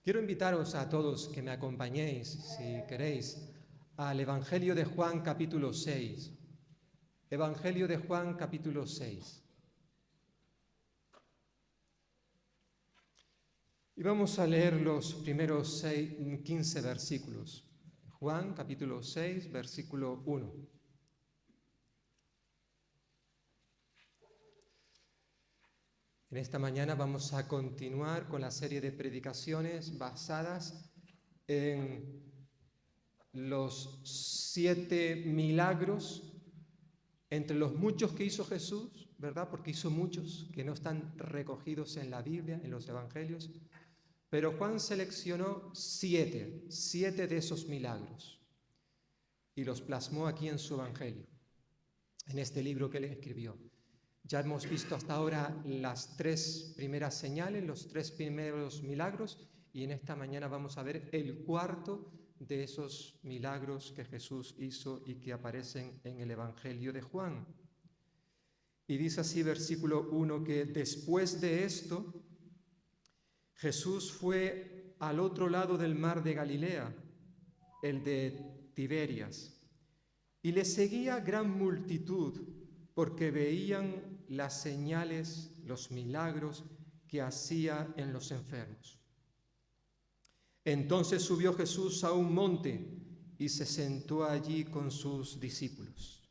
Quiero invitaros a todos que me acompañéis, si queréis, al Evangelio de Juan capítulo 6. Evangelio de Juan capítulo 6. Y vamos a leer los primeros 15 versículos. Juan capítulo 6, versículo 1. En esta mañana vamos a continuar con la serie de predicaciones basadas en los 7 milagros, entre los muchos que hizo Jesús, ¿verdad? Porque hizo muchos que no están recogidos en la Biblia, en los Evangelios. Pero Juan seleccionó 7 de esos milagros y los plasmó aquí en su Evangelio, en este libro que él escribió. Ya hemos visto hasta ahora las 3 primeras señales, los 3 primeros milagros, y en esta mañana vamos a ver el cuarto de esos milagros que Jesús hizo y que aparecen en el Evangelio de Juan. Y dice así, versículo 1, que después de esto, Jesús fue al otro lado del mar de Galilea, el de Tiberias, y le seguía gran multitud, porque veían las señales, los milagros que hacía en los enfermos. Entonces subió Jesús a un monte y se sentó allí con sus discípulos.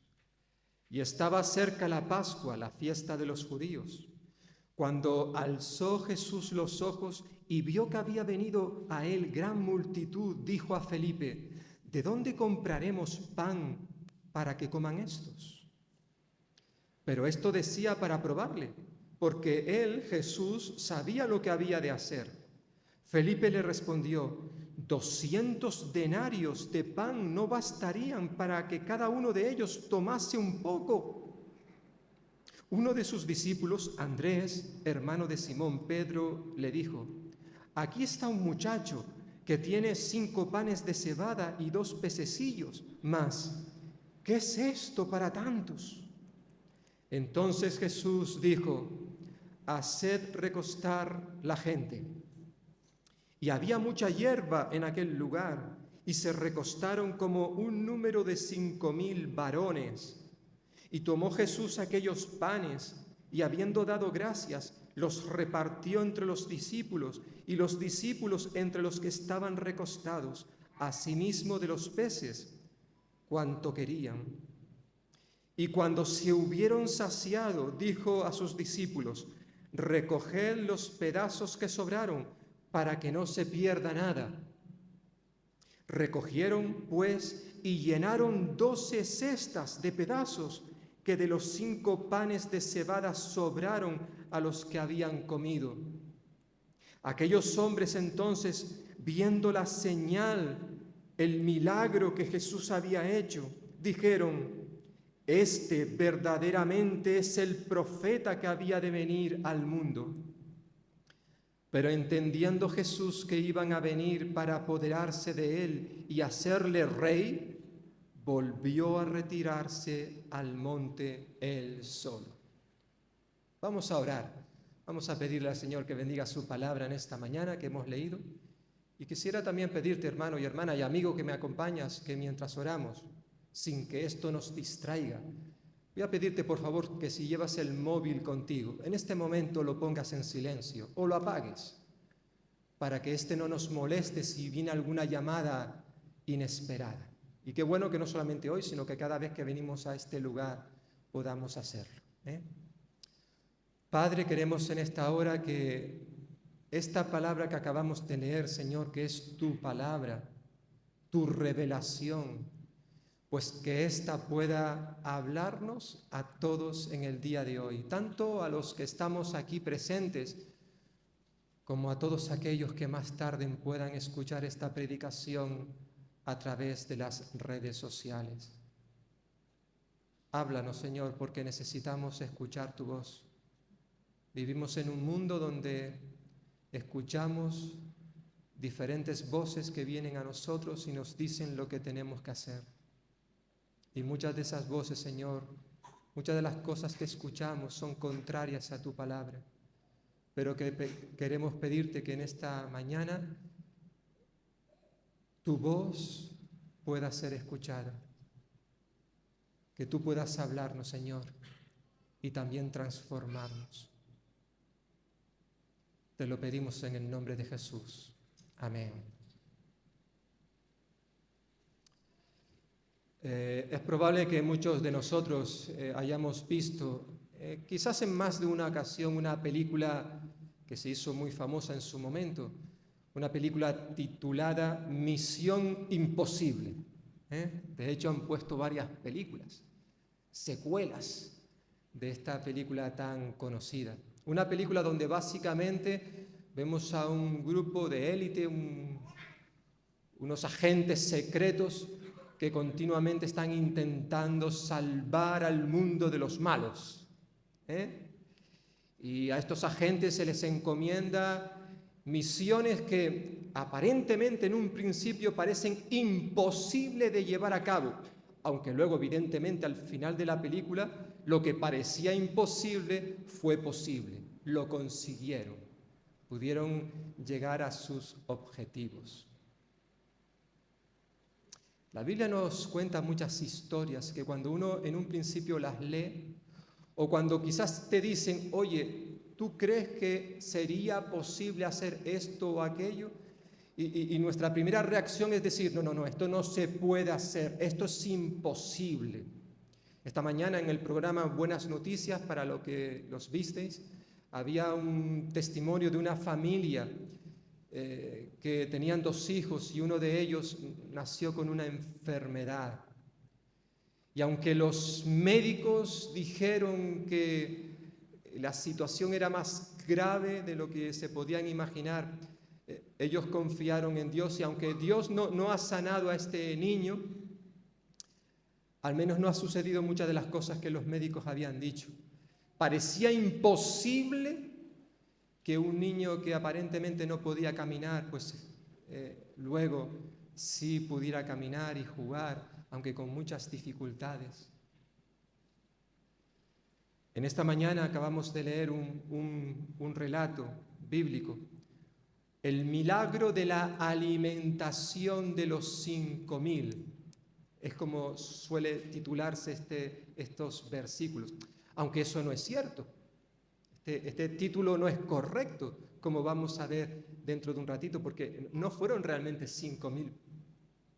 Y estaba cerca la Pascua, la fiesta de los judíos. Cuando alzó Jesús los ojos y vio que había venido a él gran multitud, dijo a Felipe: ¿de dónde compraremos pan para que coman estos? Pero esto decía para probarle, porque él, Jesús, sabía lo que había de hacer. Felipe le respondió: 200 denarios de pan no bastarían para que cada uno de ellos tomase un poco. Uno de sus discípulos, Andrés, hermano de Simón Pedro, le dijo: aquí está un muchacho que tiene 5 panes de cebada y 2 pececillos, mas ¿qué es esto para tantos? Entonces Jesús dijo: haced recostar la gente. Y había mucha hierba en aquel lugar, y se recostaron como un número de 5,000 varones. Y tomó Jesús aquellos panes, y habiendo dado gracias, los repartió entre los discípulos, y los discípulos entre los que estaban recostados, asimismo de los peces, cuanto querían. Y cuando se hubieron saciado, dijo a sus discípulos: recoged los pedazos que sobraron, para que no se pierda nada. Recogieron, pues, y llenaron 12 cestas de pedazos que de los 5 panes de cebada sobraron a los que habían comido. Aquellos hombres entonces, viendo la señal, el milagro que Jesús había hecho, dijeron: este verdaderamente es el profeta que había de venir al mundo. Pero entendiendo Jesús que iban a venir para apoderarse de él y hacerle rey, volvió a retirarse al monte él solo. Vamos a orar, vamos a pedirle al Señor que bendiga su palabra en esta mañana que hemos leído. Y quisiera también pedirte, hermano y hermana y amigo que me acompañas, que mientras oramos, sin que esto nos distraiga, voy a pedirte por favor que si llevas el móvil contigo, en este momento lo pongas en silencio o lo apagues, para que este no nos moleste si viene alguna llamada inesperada. Y qué bueno que no solamente hoy, sino que cada vez que venimos a este lugar podamos hacerlo, Padre, queremos en esta hora que esta palabra que acabamos de leer, Señor, que es tu palabra, tu revelación, pues que ésta pueda hablarnos a todos en el día de hoy, tanto a los que estamos aquí presentes, como a todos aquellos que más tarde puedan escuchar esta predicación a través de las redes sociales. Háblanos, Señor, porque necesitamos escuchar tu voz. Vivimos en un mundo donde escuchamos diferentes voces que vienen a nosotros y nos dicen lo que tenemos que hacer. Y muchas de esas voces, Señor, muchas de las cosas que escuchamos son contrarias a tu palabra. Pero que queremos pedirte que en esta mañana tu voz pueda ser escuchada, que tú puedas hablarnos, Señor, y también transformarnos. Te lo pedimos en el nombre de Jesús. Amén. Es probable que muchos de nosotros hayamos visto, quizás en más de una ocasión, una película que se hizo muy famosa en su momento, una película titulada Misión Imposible. De hecho, han puesto varias películas, secuelas de esta película tan conocida. Una película donde básicamente vemos a un grupo de élite, unos agentes secretos que continuamente están intentando salvar al mundo de los malos. Y a estos agentes se les encomienda misiones que aparentemente en un principio parecen imposibles de llevar a cabo, aunque luego evidentemente al final de la película lo que parecía imposible fue posible, lo consiguieron, pudieron llegar a sus objetivos. La Biblia nos cuenta muchas historias que cuando uno en un principio las lee, o cuando quizás te dicen, oye, ¿tú crees que sería posible hacer esto o aquello? Y nuestra primera reacción es decir, no, esto no se puede hacer, esto es imposible. Esta mañana en el programa Buenas Noticias, para los que los visteis, había un testimonio de una familia que tenían 2 hijos y uno de ellos nació con una enfermedad. Y aunque los médicos dijeron que la situación era más grave de lo que se podían imaginar, ellos confiaron en Dios y aunque Dios no ha sanado a este niño, al menos no ha sucedido muchas de las cosas que los médicos habían dicho. Parecía imposible que un niño que aparentemente no podía caminar, pues luego sí pudiera caminar y jugar, aunque con muchas dificultades. En esta mañana acabamos de leer un relato bíblico, el milagro de la alimentación de los 5.000. Es como suele titularse estos versículos, aunque eso no es cierto. Este título no es correcto, como vamos a ver dentro de un ratito, porque no fueron realmente 5.000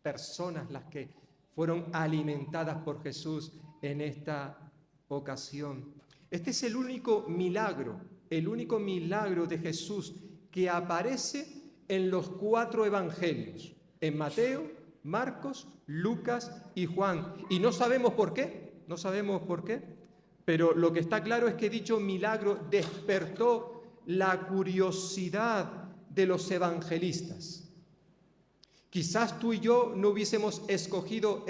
personas las que fueron alimentadas por Jesús en esta ocasión. Este es el único milagro de Jesús que aparece en los 4 evangelios, en Mateo, Marcos, Lucas y Juan. Y no sabemos por qué, pero lo que está claro es que dicho milagro despertó la curiosidad de los evangelistas. Quizás tú y yo no hubiésemos escogido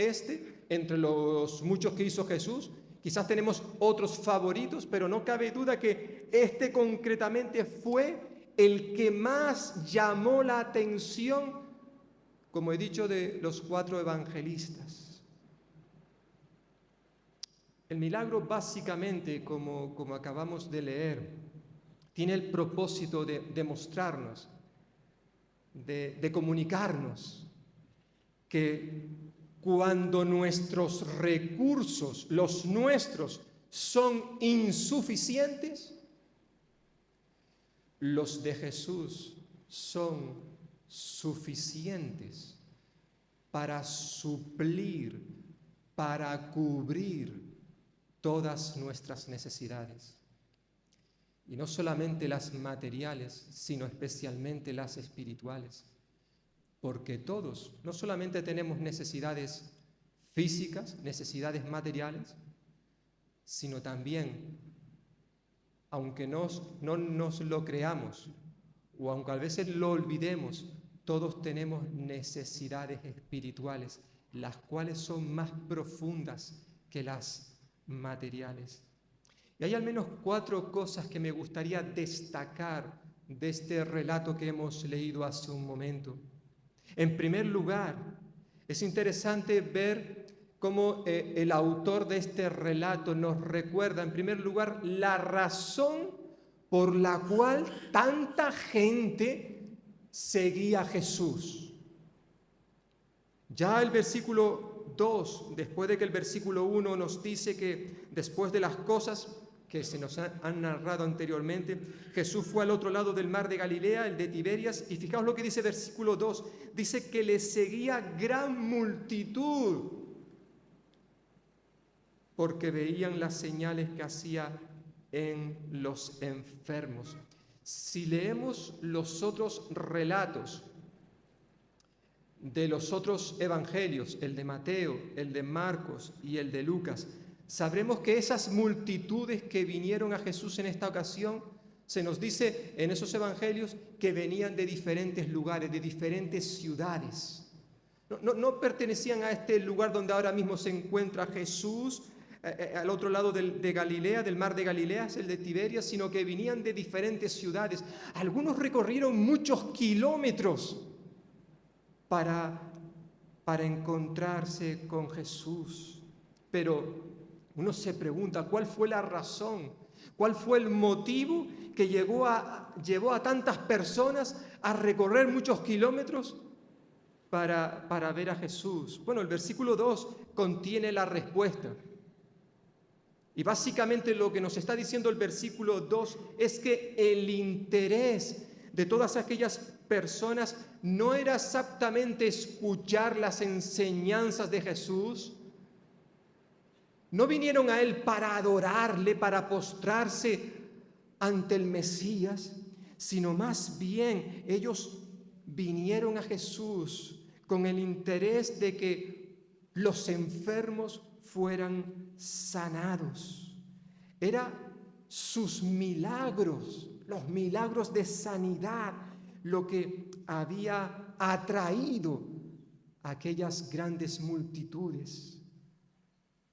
entre los muchos que hizo Jesús. Quizás tenemos otros favoritos, pero no cabe duda que concretamente fue el que más llamó la atención, como he dicho, de los 4 evangelistas. El milagro básicamente, como acabamos de leer, tiene el propósito de demostrarnos, de comunicarnos, que cuando nuestros recursos, los nuestros, son insuficientes, los de Jesús son suficientes para suplir, para cubrir todas nuestras necesidades. Y no solamente las materiales, sino especialmente las espirituales. Porque todos, no solamente tenemos necesidades físicas, necesidades materiales, sino también, aunque no nos lo creamos, o aunque a veces lo olvidemos, todos tenemos necesidades espirituales, las cuales son más profundas que las materiales. Y hay al menos 4 cosas que me gustaría destacar de este relato que hemos leído hace un momento. En primer lugar, es interesante ver cómo el autor de este relato nos recuerda, en primer lugar, la razón por la cual tanta gente seguía a Jesús. Ya el versículo 2, después de que el versículo 1 nos dice que después de las cosas que se nos han narrado anteriormente, Jesús fue al otro lado del mar de Galilea, el de Tiberias, y fijaos lo que dice el versículo 2, dice que le seguía gran multitud, porque veían las señales que hacía en los enfermos. Si leemos los otros relatos de los otros evangelios, el de Mateo, el de Marcos y el de Lucas, sabremos que esas multitudes que vinieron a Jesús en esta ocasión, se nos dice en esos evangelios que venían de diferentes lugares, de diferentes ciudades. No pertenecían a este lugar donde ahora mismo se encuentra Jesús, al otro lado de Galilea, del mar de Galilea, es el de Tiberias, sino que venían de diferentes ciudades. Algunos recorrieron muchos kilómetros para encontrarse con Jesús. Pero uno se pregunta, ¿cuál fue la razón? ¿Cuál fue el motivo que llevó a tantas personas a recorrer muchos kilómetros para ver a Jesús? Bueno, el versículo 2 contiene la respuesta. Y básicamente lo que nos está diciendo el versículo 2 es que el interés de todas aquellas personas no era exactamente escuchar las enseñanzas de Jesús. No vinieron a Él para adorarle, para postrarse ante el Mesías, sino más bien ellos vinieron a Jesús con el interés de que los enfermos fueran sanados. Era sus milagros, los milagros de sanidad, lo que había atraído a aquellas grandes multitudes,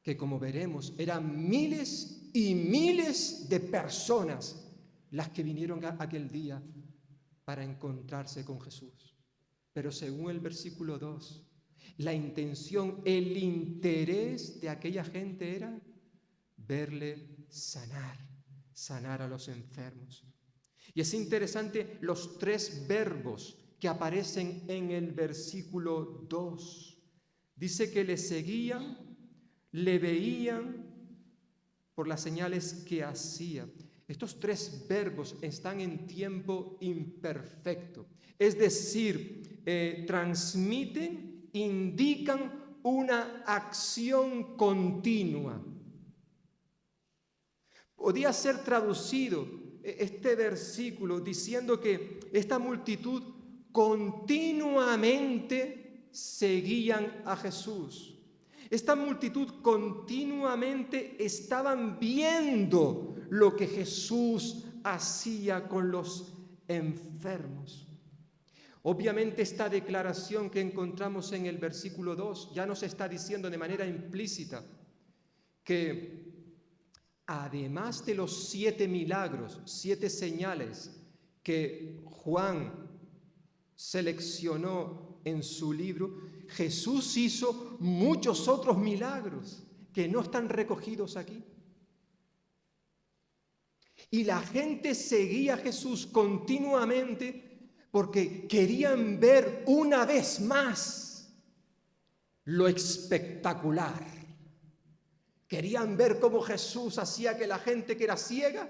que como veremos eran miles y miles de personas las que vinieron aquel día para encontrarse con Jesús. Pero según el versículo 2, la intención, el interés de aquella gente era verle sanar a los enfermos. Y es interesante los tres verbos que aparecen en el versículo 2. Dice que le seguían, le veían por las señales que hacía. Estos tres verbos están en tiempo imperfecto, es decir, transmiten, indican una acción continua. Podía ser traducido este versículo diciendo que esta multitud continuamente seguían a Jesús. Esta multitud continuamente estaban viendo lo que Jesús hacía con los enfermos. Obviamente esta declaración que encontramos en el versículo 2 ya nos está diciendo de manera implícita que además de los 7 milagros, 7 señales que Juan seleccionó en su libro, Jesús hizo muchos otros milagros que no están recogidos aquí. Y la gente seguía a Jesús continuamente porque querían ver una vez más lo espectacular. Querían ver cómo Jesús hacía que la gente que era ciega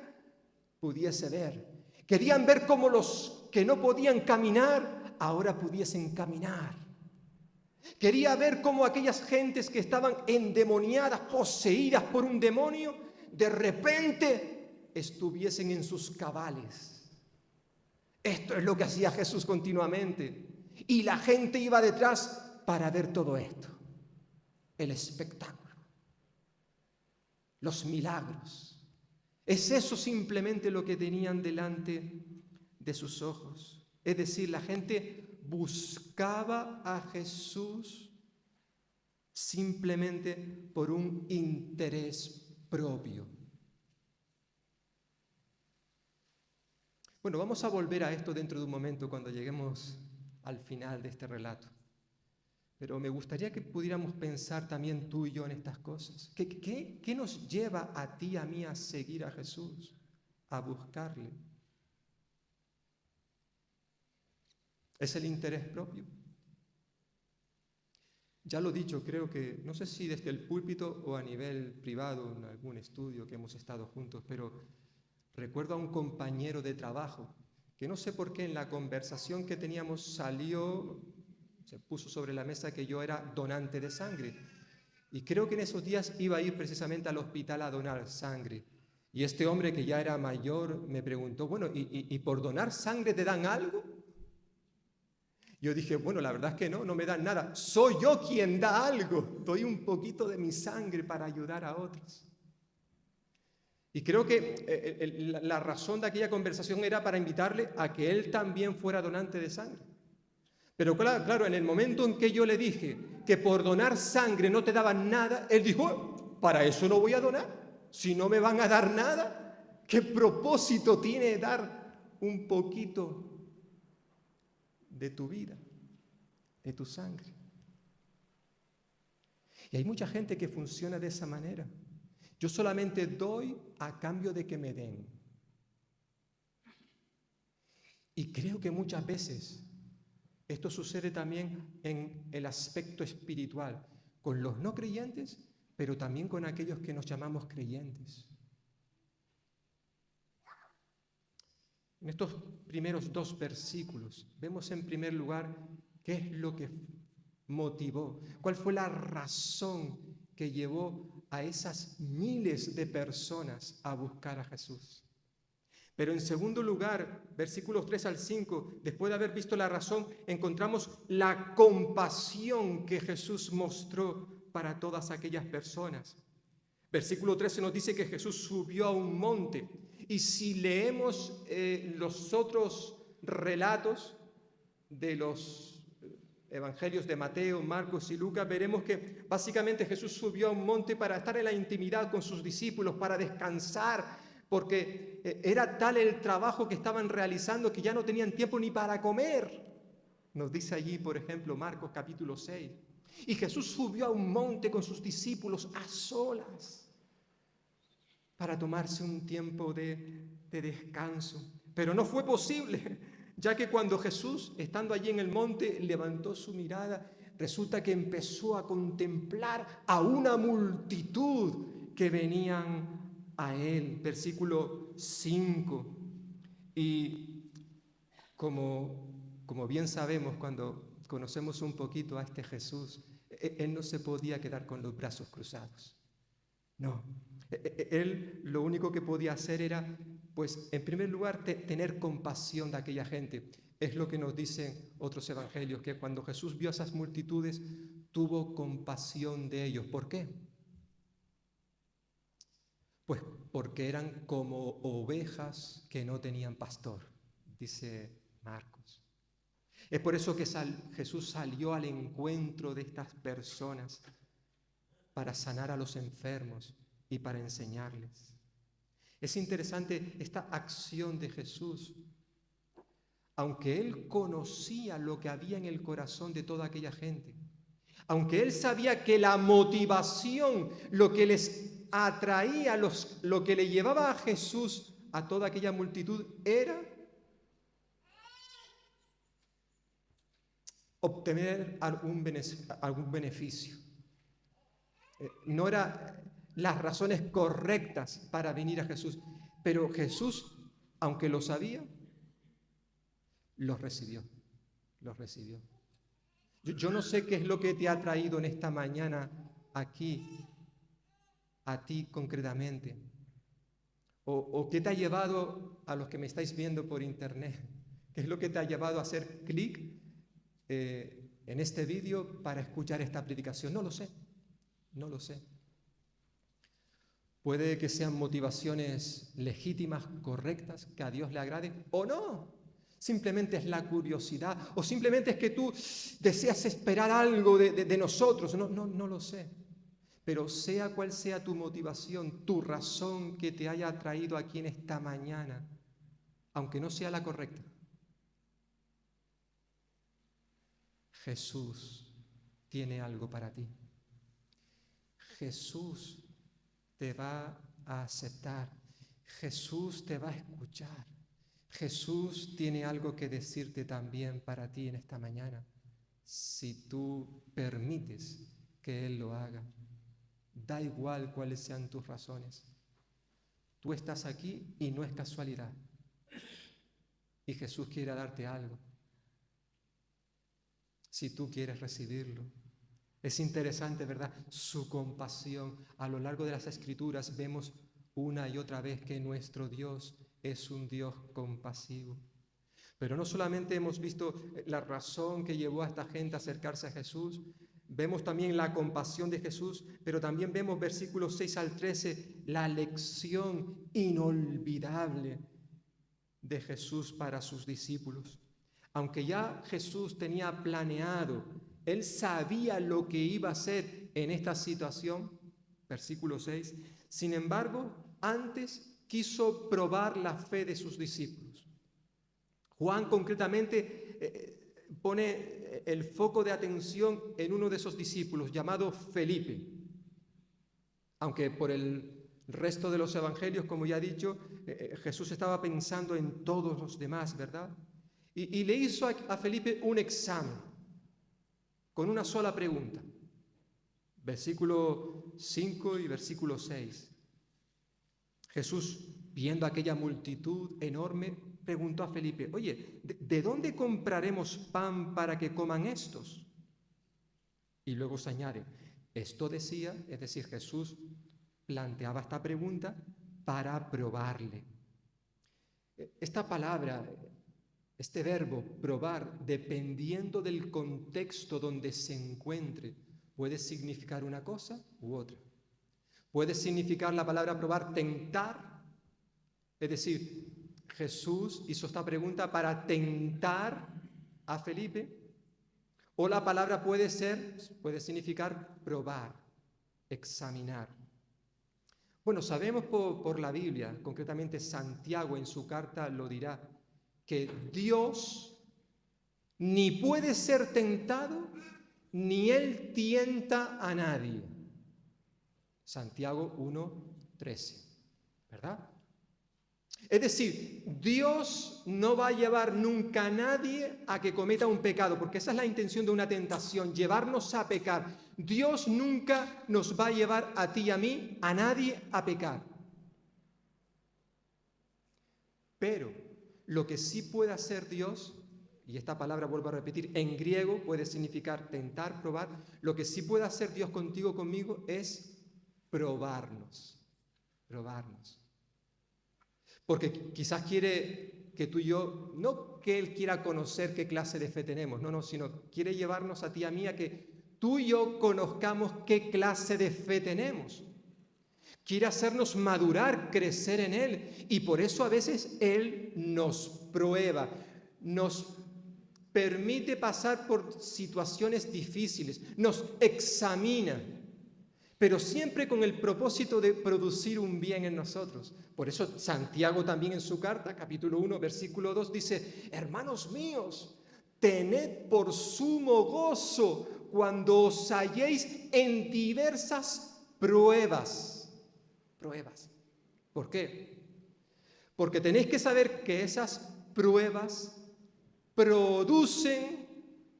pudiese ver. Querían ver cómo los que no podían caminar ahora pudiesen caminar. Quería ver cómo aquellas gentes que estaban endemoniadas, poseídas por un demonio, de repente estuviesen en sus cabales. Esto es lo que hacía Jesús continuamente. Y la gente iba detrás para ver todo esto. El espectáculo. Los milagros. Es eso simplemente lo que tenían delante de sus ojos. Es decir, la gente buscaba a Jesús simplemente por un interés propio. Bueno, vamos a volver a esto dentro de un momento cuando lleguemos al final de este relato. Pero me gustaría que pudiéramos pensar también tú y yo en estas cosas. ¿Qué nos lleva a ti y a mí a seguir a Jesús, a buscarle? ¿Es el interés propio? Ya lo he dicho, creo que, no sé si desde el púlpito o a nivel privado, en algún estudio que hemos estado juntos, pero recuerdo a un compañero de trabajo que no sé por qué en la conversación que teníamos se puso sobre la mesa que yo era donante de sangre. Y creo que en esos días iba a ir precisamente al hospital a donar sangre. Y este hombre que ya era mayor me preguntó, bueno, ¿y por donar sangre te dan algo? Yo dije, bueno, la verdad es que no me dan nada. Soy yo quien da algo. Doy un poquito de mi sangre para ayudar a otros. Y creo que la razón de aquella conversación era para invitarle a que él también fuera donante de sangre. Pero claro, en el momento en que yo le dije que por donar sangre no te daban nada, él dijo, para eso no voy a donar. Si no me van a dar nada, ¿qué propósito tiene dar un poquito de tu vida, de tu sangre? Y hay mucha gente que funciona de esa manera. Yo solamente doy a cambio de que me den. Y creo que muchas veces esto sucede también en el aspecto espiritual, con los no creyentes, pero también con aquellos que nos llamamos creyentes. En estos primeros 2 versículos vemos en primer lugar qué es lo que motivó, cuál fue la razón que llevó a esas miles de personas a buscar a Jesús. Pero en segundo lugar, versículos 3 al 5, después de haber visto la razón, encontramos la compasión que Jesús mostró para todas aquellas personas. Versículo 13 nos dice que Jesús subió a un monte. Y si leemos los otros relatos de los evangelios de Mateo, Marcos y Lucas, veremos que básicamente Jesús subió a un monte para estar en la intimidad con sus discípulos, para descansar, porque era tal el trabajo que estaban realizando que ya no tenían tiempo ni para comer. Nos dice allí, por ejemplo, Marcos capítulo 6. Y Jesús subió a un monte con sus discípulos a solas para tomarse un tiempo de descanso. Pero no fue posible, ya que cuando Jesús, estando allí en el monte, levantó su mirada, resulta que empezó a contemplar a una multitud que venían a él. Versículo 5. Y como bien sabemos cuando conocemos un poquito a este Jesús, él no se podía quedar con los brazos cruzados. No, él lo único que podía hacer era, pues, en primer lugar, tener compasión de aquella gente. Es lo que nos dicen otros evangelios, que cuando Jesús vio a esas multitudes, tuvo compasión de ellos. ¿Por qué? Pues porque eran como ovejas que no tenían pastor, dice Marcos. Es por eso que Jesús salió al encuentro de estas personas para sanar a los enfermos y para enseñarles. Es interesante esta acción de Jesús. Aunque él conocía lo que había en el corazón de toda aquella gente, aunque él sabía que la motivación, lo que les atraía, lo que le llevaba a Jesús a toda aquella multitud era obtener algún beneficio. No eran las razones correctas para venir a Jesús, pero Jesús, aunque lo sabía, los recibió. Yo no sé qué es lo que te ha traído en esta mañana aquí, a ti concretamente, o qué te ha llevado, a los que me estáis viendo por internet, qué es lo que te ha llevado a hacer clic en este vídeo para escuchar esta predicación. No lo sé. Puede que sean motivaciones legítimas, correctas, que a Dios le agraden, o no. Simplemente es la curiosidad, o simplemente es que tú deseas esperar algo de nosotros. No lo sé. Pero sea cual sea tu motivación, tu razón que te haya traído aquí en esta mañana, aunque no sea la correcta, Jesús tiene algo para ti. Jesús te va a aceptar. Jesús te va a escuchar. Jesús tiene algo que decirte también para ti en esta mañana. si tú permites que Él lo haga. Da igual cuáles sean tus razones. Tú estás aquí y no es casualidad. Y Jesús quiere darte algo. Si tú quieres recibirlo. Es interesante, ¿verdad? Su compasión. A lo largo de las Escrituras vemos una y otra vez que nuestro Dios es un Dios compasivo. Pero no solamente hemos visto la razón que llevó a esta gente a acercarse a Jesús, vemos también la compasión de Jesús, pero también vemos versículos 6 al 13, la lección inolvidable de Jesús para sus discípulos. Aunque ya Jesús tenía planeado, Él sabía lo que iba a hacer en esta situación, versículo 6, sin embargo, antes quiso probar la fe de sus discípulos. Juan concretamente pone el foco de atención en uno de esos discípulos llamado Felipe. Aunque por el resto de los evangelios, como ya he dicho, Jesús estaba pensando en todos los demás, ¿verdad? Y le hizo a Felipe un examen con una sola pregunta. Versículo 5 y versículo 6. Jesús, viendo aquella multitud enorme, preguntó a Felipe, oye, ¿de dónde compraremos pan para que coman estos? Y luego se añade, esto decía, es decir, Jesús planteaba esta pregunta para probarle. Esta palabra, este verbo, probar, dependiendo del contexto donde se encuentre, puede significar una cosa u otra. Puede significar la palabra probar, tentar, es decir, Jesús hizo esta pregunta para tentar a Felipe, o la palabra puede significar probar, examinar. Bueno, sabemos por la Biblia, concretamente Santiago en su carta lo dirá, que Dios ni puede ser tentado, ni Él tienta a nadie. Santiago 1:13, ¿verdad? Es decir, Dios no va a llevar nunca a nadie a que cometa un pecado, porque esa es la intención de una tentación, llevarnos a pecar. Dios nunca nos va a llevar a ti y a mí, a nadie, a pecar. Pero lo que sí puede hacer Dios, y esta palabra vuelvo a repetir, en griego puede significar tentar, probar, lo que sí puede hacer Dios contigo, conmigo, es probarnos. Porque quizás quiere que tú y yo, no que Él quiera conocer qué clase de fe tenemos, no, sino quiere llevarnos a ti y a mí a que tú y yo conozcamos qué clase de fe tenemos. Quiere hacernos madurar, crecer en Él, y por eso a veces Él nos prueba, nos permite pasar por situaciones difíciles, nos examina, pero siempre con el propósito de producir un bien en nosotros. Por eso Santiago también en su carta, capítulo 1, versículo 2, dice, hermanos míos, tened por sumo gozo cuando os halléis en diversas pruebas. ¿Por qué? Porque tenéis que saber que esas pruebas producen,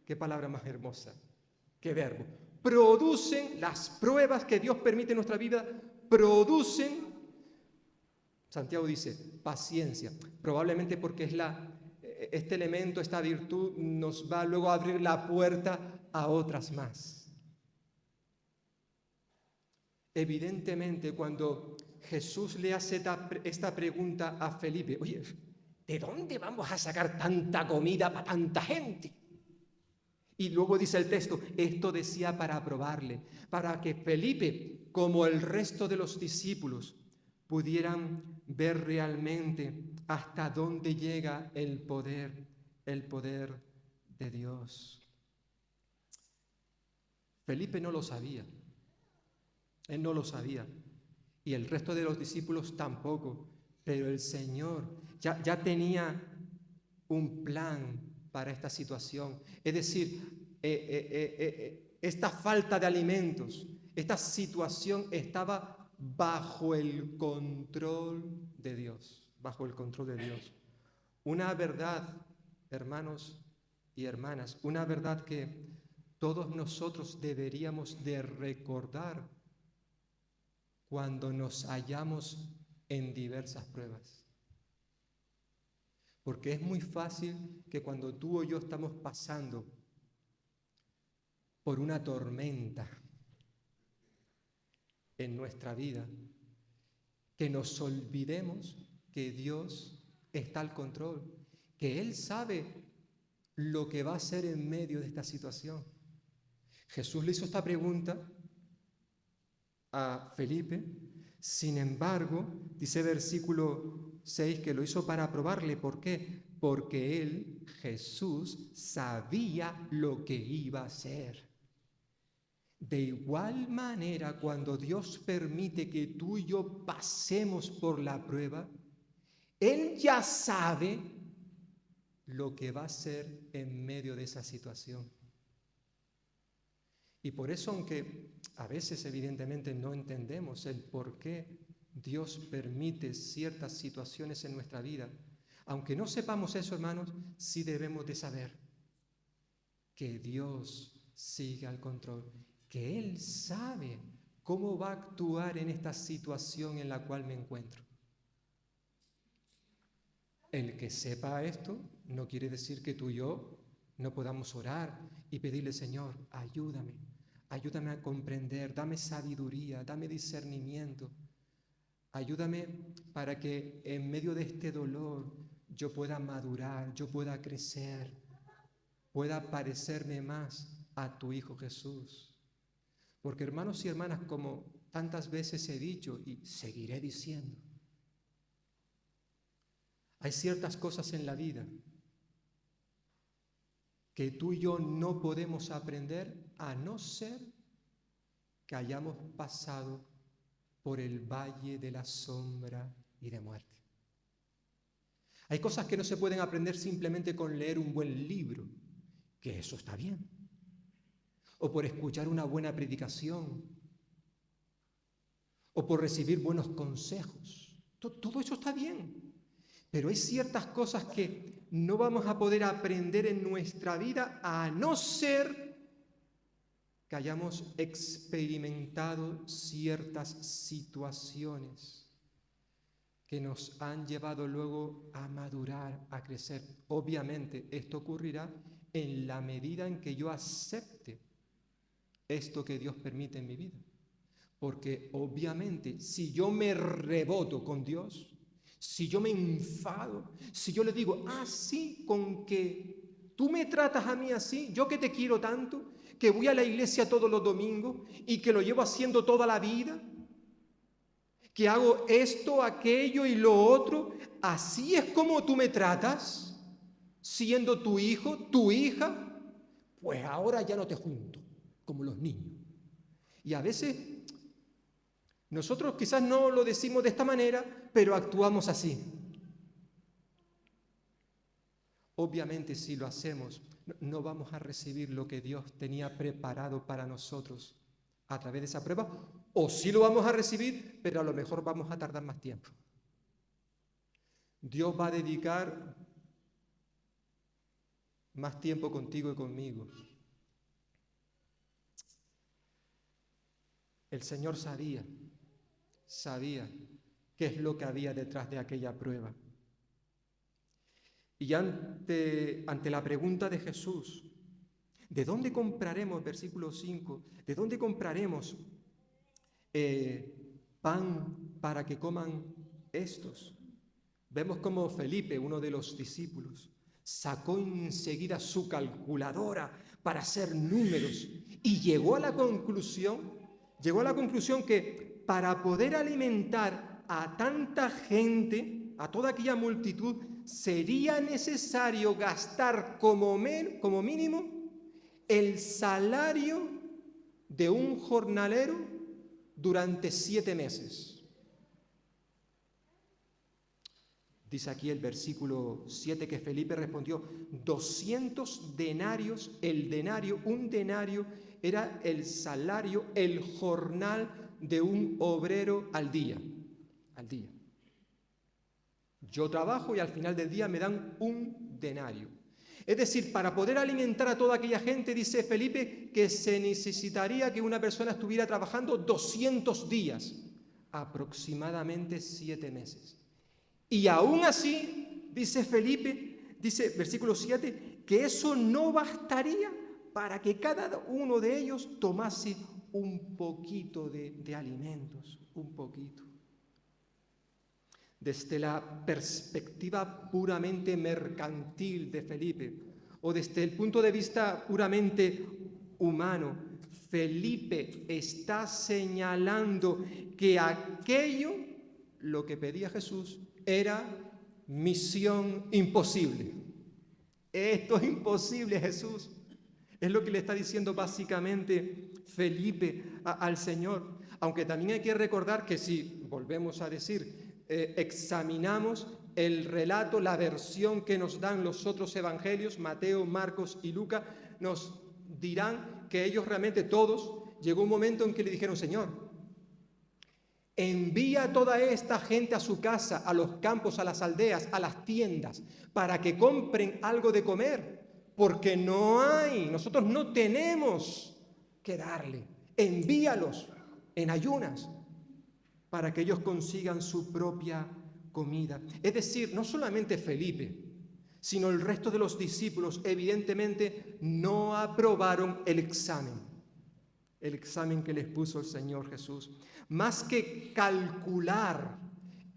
qué palabra más hermosa, qué verbo, producen las pruebas que Dios permite en nuestra vida, producen, Santiago dice, paciencia, probablemente porque es este elemento, esta virtud nos va luego a abrir la puerta a otras más. Evidentemente, cuando Jesús le hace esta pregunta a Felipe, oye, ¿de dónde vamos a sacar tanta comida para tanta gente? Y luego dice el texto, esto decía para probarle, para que Felipe, como el resto de los discípulos, pudieran ver realmente hasta dónde llega el poder de Dios. Felipe no lo sabía. Él no lo sabía, y el resto de los discípulos tampoco, pero el Señor ya tenía un plan para esta situación. Es decir, esta falta de alimentos, esta situación estaba bajo el control de Dios, Una verdad, hermanos y hermanas, una verdad que todos nosotros deberíamos de recordar cuando nos hallamos en diversas pruebas. Porque es muy fácil que cuando tú o yo estamos pasando por una tormenta en nuestra vida, que nos olvidemos que Dios está al control, que Él sabe lo que va a hacer en medio de esta situación. Jesús le hizo esta pregunta a Felipe, sin embargo, dice versículo 6 que lo hizo para probarle. ¿Por qué? Porque él, Jesús, sabía lo que iba a hacer. De igual manera, cuando Dios permite que tú y yo pasemos por la prueba, Él ya sabe lo que va a hacer en medio de esa situación. Y por eso, aunque a veces evidentemente no entendemos el por qué Dios permite ciertas situaciones en nuestra vida, aunque no sepamos eso, hermanos, sí debemos de saber que Dios sigue al control, que Él sabe cómo va a actuar en esta situación en la cual me encuentro. El que sepa esto no quiere decir que tú y yo no podamos orar y pedirle: Señor, ayúdame a comprender, dame sabiduría, dame discernimiento, ayúdame para que en medio de este dolor yo pueda madurar, yo pueda crecer, pueda parecerme más a tu Hijo Jesús. Porque, hermanos y hermanas, como tantas veces he dicho y seguiré diciendo, hay ciertas cosas en la vida que tú y yo no podemos aprender a no ser que hayamos pasado por el valle de la sombra y de muerte. Hay cosas que no se pueden aprender simplemente con leer un buen libro, que eso está bien, o por escuchar una buena predicación, o por recibir buenos consejos. Todo eso está bien, pero hay ciertas cosas que no vamos a poder aprender en nuestra vida a no ser que hayamos experimentado ciertas situaciones que nos han llevado luego a madurar, a crecer. Obviamente, esto ocurrirá en la medida en que yo acepte esto que Dios permite en mi vida. Porque obviamente, si yo me reboto con Dios, si yo me enfado, si yo le digo: sí, con que tú me tratas a mí así, yo que te quiero tanto, que voy a la iglesia todos los domingos y que lo llevo haciendo toda la vida, que hago esto, aquello y lo otro, así es como tú me tratas, siendo tu hijo, tu hija, pues ahora ya no te junto, como los niños. Y a veces nosotros quizás no lo decimos de esta manera, pero actuamos así. Obviamente, si lo hacemos, no vamos a recibir lo que Dios tenía preparado para nosotros a través de esa prueba, o sí lo vamos a recibir, pero a lo mejor vamos a tardar más tiempo. Dios va a dedicar más tiempo contigo y conmigo. El Señor sabía qué es lo que había detrás de aquella prueba. Y ante la pregunta de Jesús, ¿de dónde compraremos, versículo 5, de dónde compraremos pan para que coman estos? Vemos como Felipe, uno de los discípulos, sacó enseguida su calculadora para hacer números y llegó a la conclusión que para poder alimentar a tanta gente, a toda aquella multitud, sería necesario gastar como mínimo el salario de un jornalero durante 7 meses. Dice aquí el versículo 7 que Felipe respondió: 200 denarios, un denario era el salario, el jornal de un obrero al día. Yo trabajo y al final del día me dan un denario. Es decir, para poder alimentar a toda aquella gente, dice Felipe, que se necesitaría que una persona estuviera trabajando 200 días, aproximadamente 7 meses. Y aún así, dice Felipe, dice versículo 7, que eso no bastaría para que cada uno de ellos tomase un poquito de alimentos, un poquito. Desde la perspectiva puramente mercantil de Felipe, o desde el punto de vista puramente humano, Felipe está señalando que aquello, lo que pedía Jesús, era misión imposible. Esto es imposible, Jesús. Es lo que le está diciendo básicamente Felipe al Señor. Aunque también hay que recordar que si, volvemos a decir, examinamos el relato, la versión que nos dan los otros evangelios, Mateo, Marcos y Lucas, nos dirán que ellos realmente todos, llegó un momento en que le dijeron: Señor, envía a toda esta gente a su casa, a los campos, a las aldeas, a las tiendas, para que compren algo de comer, porque nosotros no tenemos que darle. Envíalos en ayunas para que ellos consigan su propia comida. Es decir, no solamente Felipe, sino el resto de los discípulos evidentemente no aprobaron el examen que les puso el Señor Jesús. Más que calcular,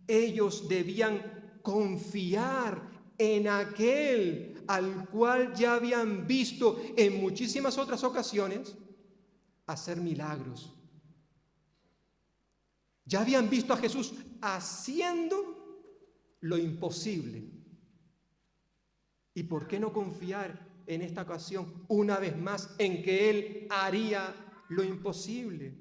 ellos debían confiar en aquel al cual ya habían visto en muchísimas otras ocasiones hacer milagros. Ya habían visto a Jesús haciendo lo imposible. ¿Y por qué no confiar en esta ocasión una vez más en que Él haría lo imposible?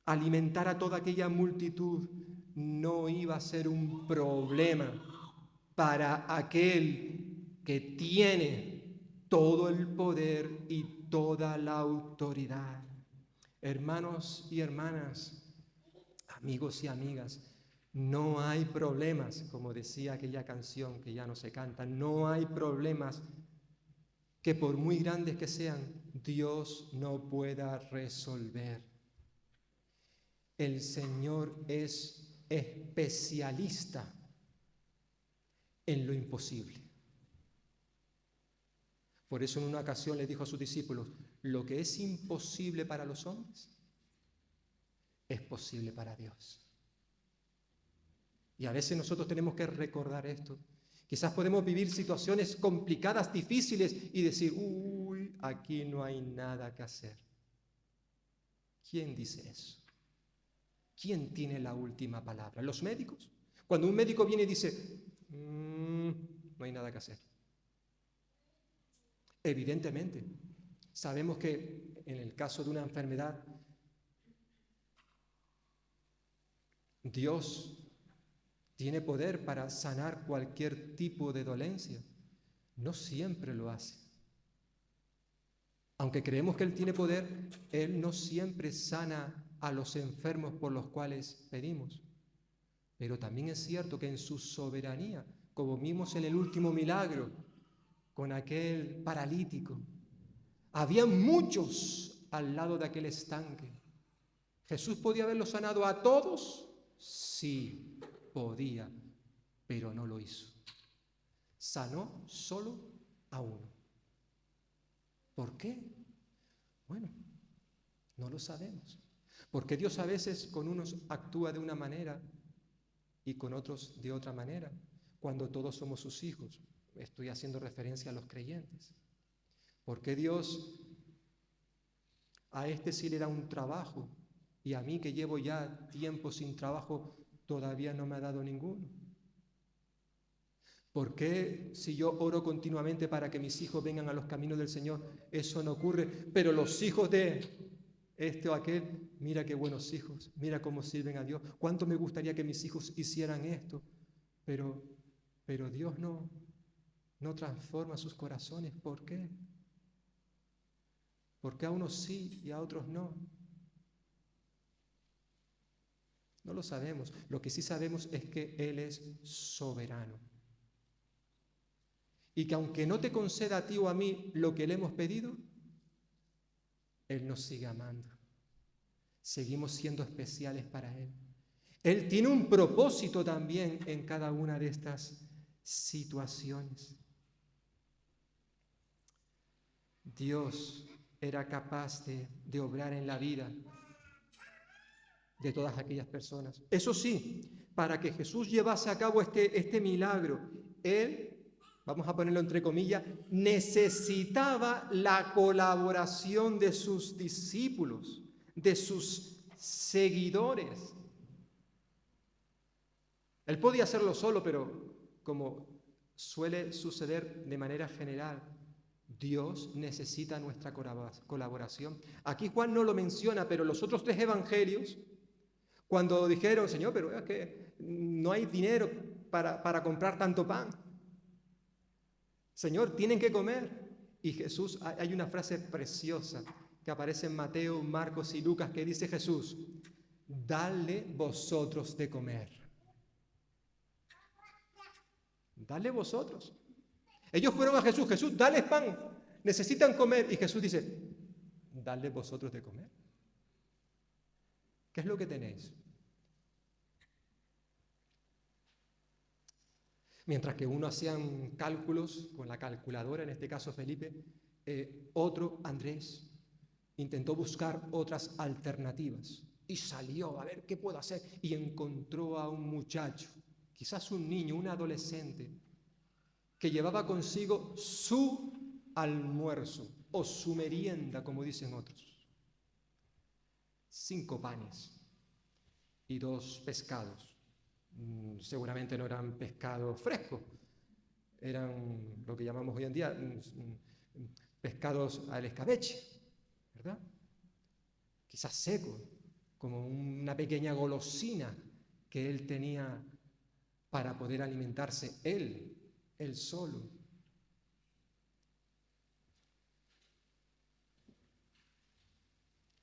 Alimentar a toda aquella multitud no iba a ser un problema para aquel que tiene todo el poder y toda la autoridad. Hermanos y hermanas, amigos y amigas, no hay problemas, como decía aquella canción que ya no se canta, no hay problemas que por muy grandes que sean, Dios no pueda resolver. El Señor es especialista en lo imposible. Por eso en una ocasión le dijo a sus discípulos: lo que es imposible para los hombres es posible para Dios. Y a veces nosotros tenemos que recordar esto. Quizás podemos vivir situaciones complicadas, difíciles y decir: uy, aquí no hay nada que hacer. ¿Quién dice eso? ¿Quién tiene la última palabra? ¿Los médicos? Cuando un médico viene y dice: no hay nada que hacer. Evidentemente, sabemos que en el caso de una enfermedad, Dios tiene poder para sanar cualquier tipo de dolencia. No siempre lo hace. Aunque creemos que Él tiene poder, Él no siempre sana a los enfermos por los cuales pedimos. Pero también es cierto que en su soberanía, como vimos en el último milagro, con aquel paralítico, había muchos al lado de aquel estanque. ¿Jesús podía haberlos sanado a todos? Sí, podía, pero no lo hizo. Sanó solo a uno. ¿Por qué? Bueno, no lo sabemos. Porque Dios a veces con unos actúa de una manera y con otros de otra manera, cuando todos somos sus hijos. Estoy haciendo referencia a los creyentes. ¿Por qué Dios a este sí le da un trabajo y a mí, que llevo ya tiempo sin trabajo, todavía no me ha dado ninguno? ¿Por qué si yo oro continuamente para que mis hijos vengan a los caminos del Señor, eso no ocurre? Pero los hijos de este o aquel, mira qué buenos hijos, mira cómo sirven a Dios. ¿Cuánto me gustaría que mis hijos hicieran esto? Pero Dios no transforma sus corazones. ¿Por qué? ¿Por qué a unos sí y a otros no? No lo sabemos. Lo que sí sabemos es que Él es soberano. y que aunque no te conceda a ti o a mí lo que le hemos pedido, Él nos sigue amando. Seguimos siendo especiales para Él. Él tiene un propósito también en cada una de estas situaciones. Dios era capaz de obrar en la vida de todas aquellas personas. Eso sí, para que Jesús llevase a cabo este milagro, Él, vamos a ponerlo entre comillas, necesitaba la colaboración de sus discípulos, de sus seguidores. Él podía hacerlo solo, pero como suele suceder de manera general, Dios necesita nuestra colaboración. Aquí Juan no lo menciona, pero los otros 3 evangelios, cuando dijeron, Señor, pero es que no hay dinero para comprar tanto pan. Señor, tienen que comer. Y Jesús, hay una frase preciosa que aparece en Mateo, Marcos y Lucas que dice Jesús, dale vosotros de comer. Dale vosotros. Ellos fueron a Jesús, Jesús, dale pan, necesitan comer. Y Jesús dice, dale vosotros de comer. ¿Qué es lo que tenéis? Mientras que uno hacían cálculos con la calculadora, en este caso Felipe, otro, Andrés, intentó buscar otras alternativas y salió a ver qué puedo hacer y encontró a un muchacho, quizás un niño, un adolescente, que llevaba consigo su almuerzo o su merienda, como dicen otros. 5 panes y 2 pescados. Seguramente no eran pescados frescos, eran lo que llamamos hoy en día pescados al escabeche, ¿verdad? Quizás seco, como una pequeña golosina que él tenía para poder alimentarse él solo.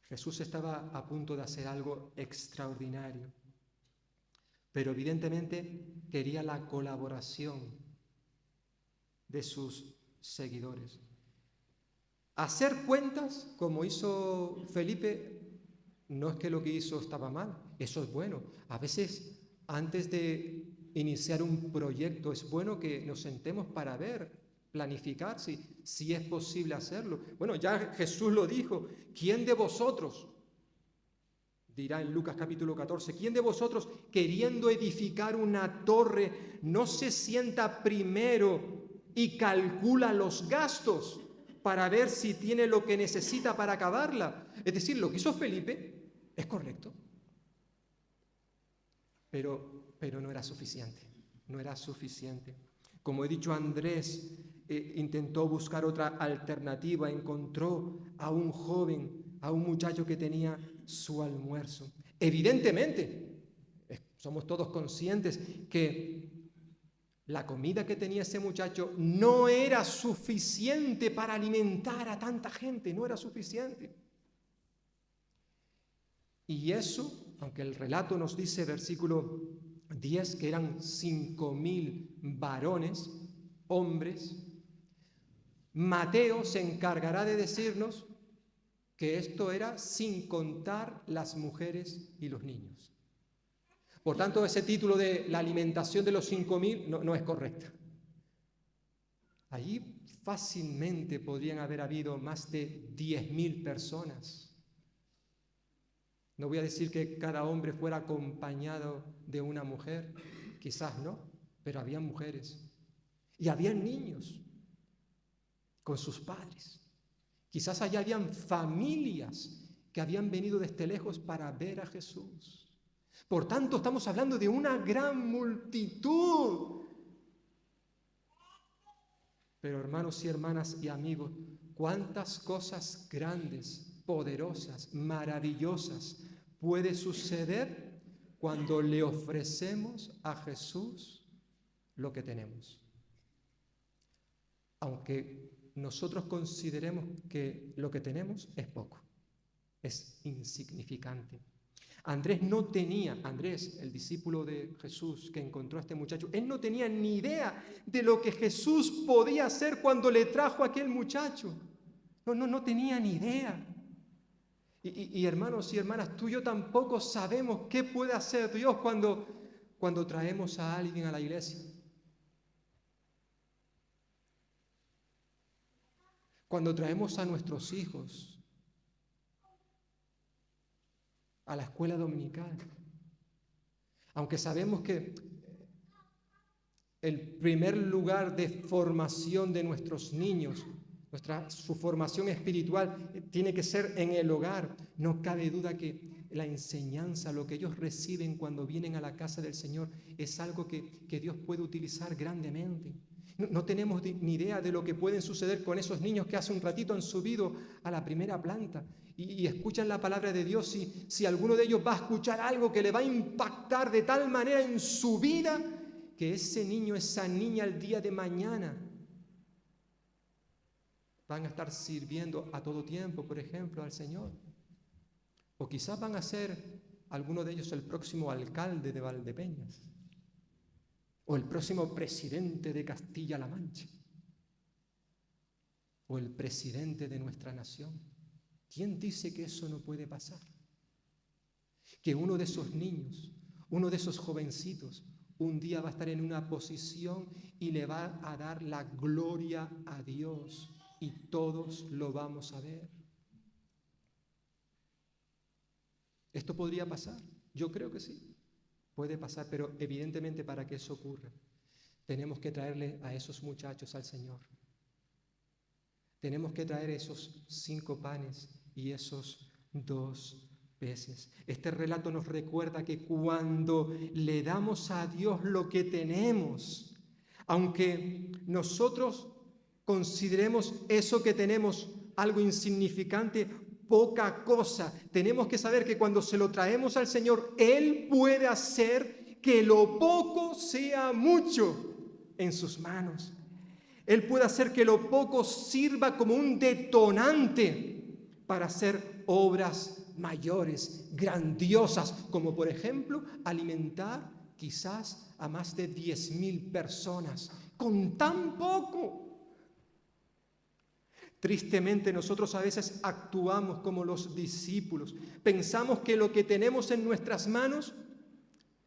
Jesús estaba a punto de hacer algo extraordinario, pero evidentemente quería la colaboración de sus seguidores. Hacer cuentas, como hizo Felipe, no es que lo que hizo estaba mal, eso es bueno. A veces, antes de iniciar un proyecto, es bueno que nos sentemos para ver, planificar si es posible hacerlo. Bueno, ya Jesús lo dijo, ¿quién de vosotros, dirá en Lucas capítulo 14, quién de vosotros queriendo edificar una torre no se sienta primero y calcula los gastos para ver si tiene lo que necesita para acabarla? Es decir, lo que hizo Felipe es correcto, pero no era suficiente, no era suficiente. Como he dicho, Andrés intentó buscar otra alternativa, encontró a un joven, a un muchacho que tenía su almuerzo. Evidentemente, somos todos conscientes que la comida que tenía ese muchacho no era suficiente para alimentar a tanta gente, no era suficiente. Y eso, aunque el relato nos dice, versículo 10, que eran 5.000 varones, hombres, Mateo se encargará de decirnos que esto era sin contar las mujeres y los niños. Por tanto, ese título de la alimentación de los 5.000 no es correcta. Allí fácilmente podrían haber habido más de 10.000 personas. No voy a decir que cada hombre fuera acompañado de una mujer, quizás no, pero había mujeres y había niños con sus padres. Quizás allá habían familias que habían venido desde lejos para ver a Jesús. Por tanto, estamos hablando de una gran multitud. Pero hermanos y hermanas y amigos, cuántas cosas grandes, poderosas, maravillosas puede suceder cuando le ofrecemos a Jesús lo que tenemos. Aunque nosotros consideremos que lo que tenemos es poco, es insignificante. Andrés, el discípulo de Jesús que encontró a este muchacho, él no tenía ni idea de lo que Jesús podía hacer cuando le trajo a aquel muchacho. No tenía ni idea. Y hermanos y hermanas, tú y yo tampoco sabemos qué puede hacer Dios cuando traemos a alguien a la iglesia. Cuando traemos a nuestros hijos a la escuela dominical. Aunque sabemos que el primer lugar de formación de nuestros niños, su formación espiritual tiene que ser en el hogar. No cabe duda que la enseñanza, lo que ellos reciben cuando vienen a la casa del Señor, es algo que Dios puede utilizar grandemente. No tenemos ni idea de lo que puede suceder con esos niños que hace un ratito han subido a la primera planta y escuchan la palabra de Dios. Si alguno de ellos va a escuchar algo que le va a impactar de tal manera en su vida, que ese niño, esa niña el día de mañana van a estar sirviendo a todo tiempo, por ejemplo, al Señor. O quizás van a ser alguno de ellos el próximo alcalde de Valdepeñas, o el próximo presidente de Castilla-La Mancha, o el presidente de nuestra nación. ¿Quién dice que eso no puede pasar? Que uno de esos niños, uno de esos jovencitos, un día va a estar en una posición y le va a dar la gloria a Dios y todos lo vamos a ver. ¿Esto podría pasar? Yo creo que sí. Puede pasar, pero evidentemente para que eso ocurra, tenemos que traerle a esos muchachos al Señor. Tenemos que traer esos 5 panes y esos 2 peces. Este relato nos recuerda que cuando le damos a Dios lo que tenemos, aunque nosotros consideremos eso que tenemos algo insignificante, poca cosa, tenemos que saber que cuando se lo traemos al Señor, Él puede hacer que lo poco sea mucho en sus manos. Él puede hacer que lo poco sirva como un detonante para hacer obras mayores, grandiosas, como por ejemplo alimentar quizás a más de 10,000 personas con tan poco. Tristemente nosotros a veces actuamos como los discípulos. Pensamos que lo que tenemos en nuestras manos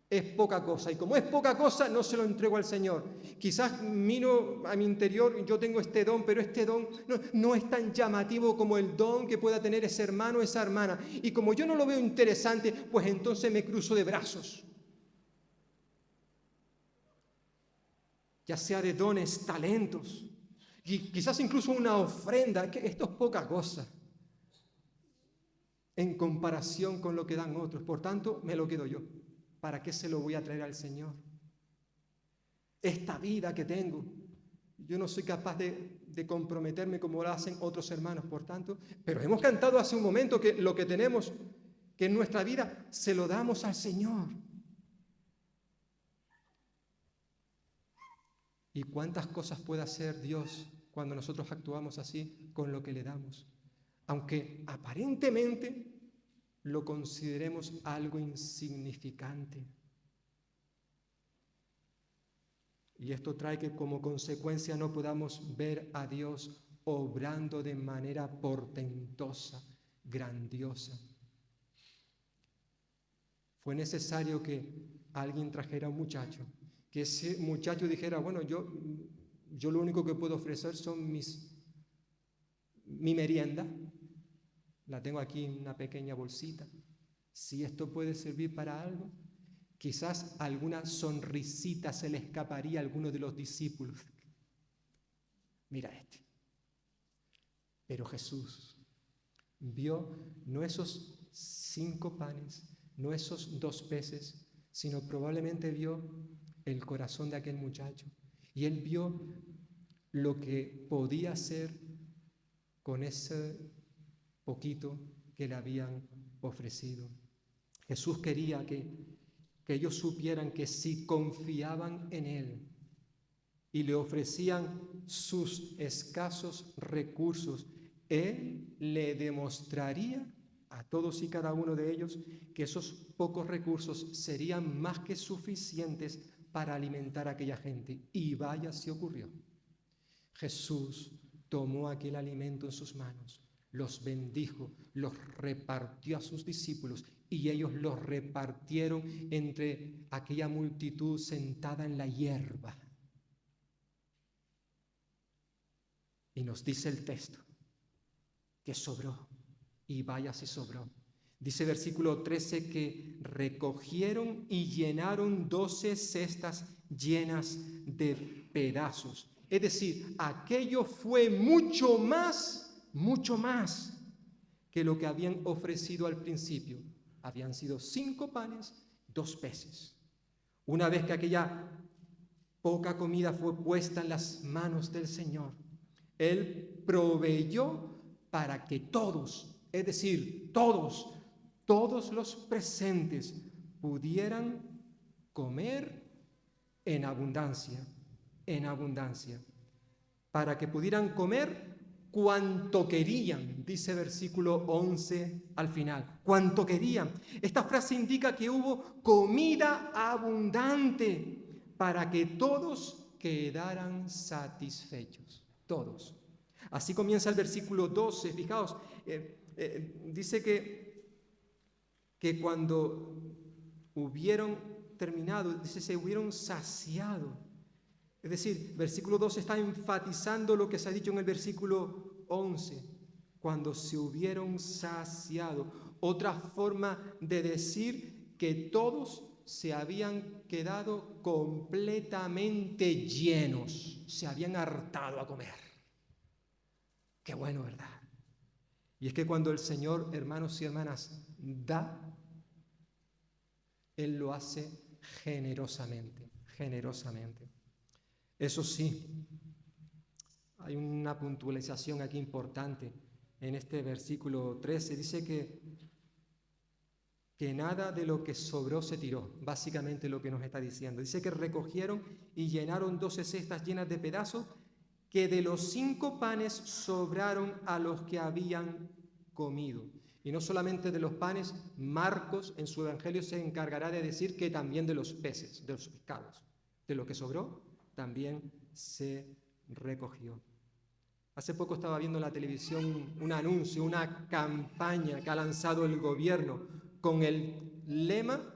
es poca cosa. Y como es poca cosa, no se lo entrego al Señor. Quizás miro a mi interior, yo tengo este don, pero este don no es tan llamativo como el don que pueda tener ese hermano o esa hermana. Y como yo no lo veo interesante, pues entonces me cruzo de brazos. Ya sea de dones, talentos, y quizás incluso una ofrenda, que esto es poca cosa en comparación con lo que dan otros. Por tanto, me lo quedo yo. ¿Para qué se lo voy a traer al Señor? Esta vida que tengo, yo no soy capaz de comprometerme como lo hacen otros hermanos, por tanto, pero hemos cantado hace un momento que lo que tenemos, que en nuestra vida, se lo damos al Señor. ¿Y cuántas cosas puede hacer Dios cuando nosotros actuamos así con lo que le damos? Aunque aparentemente lo consideremos algo insignificante. Y esto trae que como consecuencia no podamos ver a Dios obrando de manera portentosa, grandiosa. Fue necesario que alguien trajera a un muchacho, que ese muchacho dijera, bueno, yo lo único que puedo ofrecer son mi merienda, la tengo aquí en una pequeña bolsita. Si esto puede servir para algo, quizás alguna sonrisita se le escaparía a alguno de los discípulos. Mira este. Pero Jesús vio no esos 5 panes, no esos 2 peces, sino probablemente vio el corazón de aquel muchacho. Y él vio lo que podía hacer con ese poquito que le habían ofrecido. Jesús quería que ellos supieran que si confiaban en Él y le ofrecían sus escasos recursos, Él le demostraría a todos y cada uno de ellos que esos pocos recursos serían más que suficientes para alimentar a aquella gente. Y vaya si ocurrió. Jesús tomó aquel alimento en sus manos, los bendijo, los repartió a sus discípulos y ellos los repartieron entre aquella multitud sentada en la hierba. Y nos dice el texto que sobró, y vaya si sobró. Dice versículo 13 que recogieron y llenaron 12 cestas llenas de pedazos. Es decir, aquello fue mucho más que lo que habían ofrecido al principio. Habían sido 5 panes, 2 peces. Una vez que aquella poca comida fue puesta en las manos del Señor, Él proveyó para que todos, es decir, todos los presentes pudieran comer en abundancia, para que pudieran comer cuanto querían, dice versículo 11 al final, cuanto querían. Esta frase indica que hubo comida abundante para que todos quedaran satisfechos, todos. Así comienza el versículo 12, fijaos, dice que cuando hubieron terminado, dice, se hubieron saciado. Es decir, versículo 12 está enfatizando lo que se ha dicho en el versículo 11, cuando se hubieron saciado. Otra forma de decir que todos se habían quedado completamente llenos, se habían hartado a comer. Qué bueno, ¿verdad? Y es que cuando el Señor, hermanos y hermanas, da, Él lo hace generosamente. Eso sí, hay una puntualización aquí importante en este versículo 13. Dice que nada de lo que sobró se tiró, básicamente lo que nos está diciendo. Dice que recogieron y llenaron 12 cestas llenas de pedazos, que de los 5 panes sobraron a los que habían comido. Y no solamente de los panes, Marcos en su evangelio se encargará de decir que también de los peces, de los pescados. De lo que sobró, también se recogió. Hace poco estaba viendo en la televisión un anuncio, una campaña que ha lanzado el gobierno con el lema: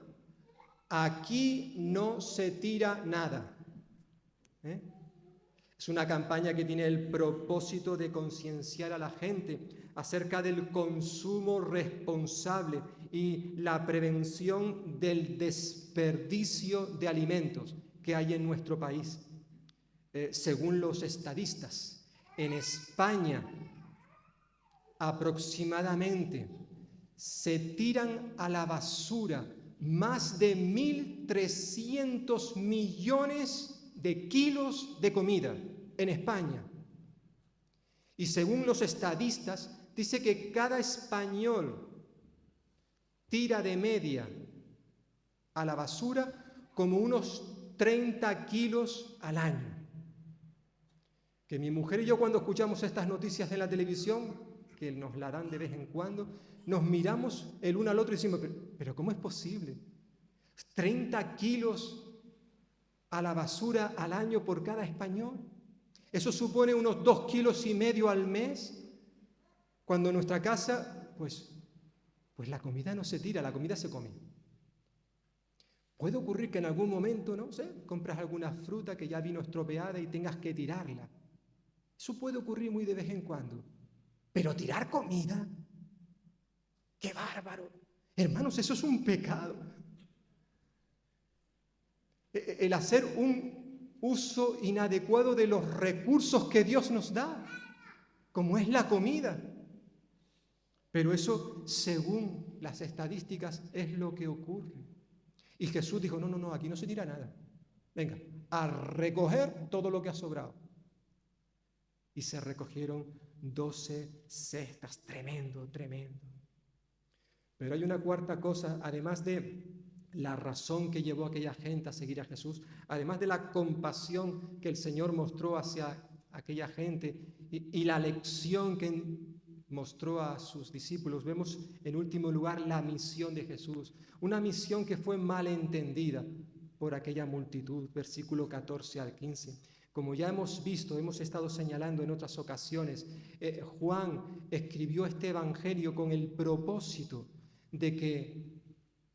aquí no se tira nada. Es una campaña que tiene el propósito de concienciar a la gente acerca del consumo responsable y la prevención del desperdicio de alimentos que hay en nuestro país. Según los estadistas, en España aproximadamente se tiran a la basura más de 1.300 millones de kilos de comida en España. Y según los estadistas, dice que cada español tira de media a la basura como unos 30 kilos al año. Que mi mujer y yo, cuando escuchamos estas noticias en la televisión, que nos la dan de vez en cuando, nos miramos el uno al otro y decimos, pero ¿cómo es posible? 30 kilos a la basura al año por cada español. Eso supone unos 2,5 kilos al mes, cuando en nuestra casa, pues la comida no se tira, la comida se come. Puede ocurrir que en algún momento, no sé, compras alguna fruta que ya vino estropeada y tengas que tirarla. Eso puede ocurrir muy de vez en cuando. Pero tirar comida, ¡qué bárbaro! Hermanos, eso es un pecado. El hacer un uso inadecuado de los recursos que Dios nos da, como es la comida. Pero eso, según las estadísticas, es lo que ocurre. Y Jesús dijo, no, aquí no se tira nada. Venga, a recoger todo lo que ha sobrado. Y se recogieron 12 cestas. Tremendo. Pero hay una cuarta cosa, además de la razón que llevó a aquella gente a seguir a Jesús, además de la compasión que el Señor mostró hacia aquella gente y la lección que mostró a sus discípulos. Vemos en último lugar la misión de Jesús, una misión que fue mal entendida por aquella multitud, versículo 14 al 15. Como ya hemos visto, hemos estado señalando en otras ocasiones, Juan escribió este evangelio con el propósito de que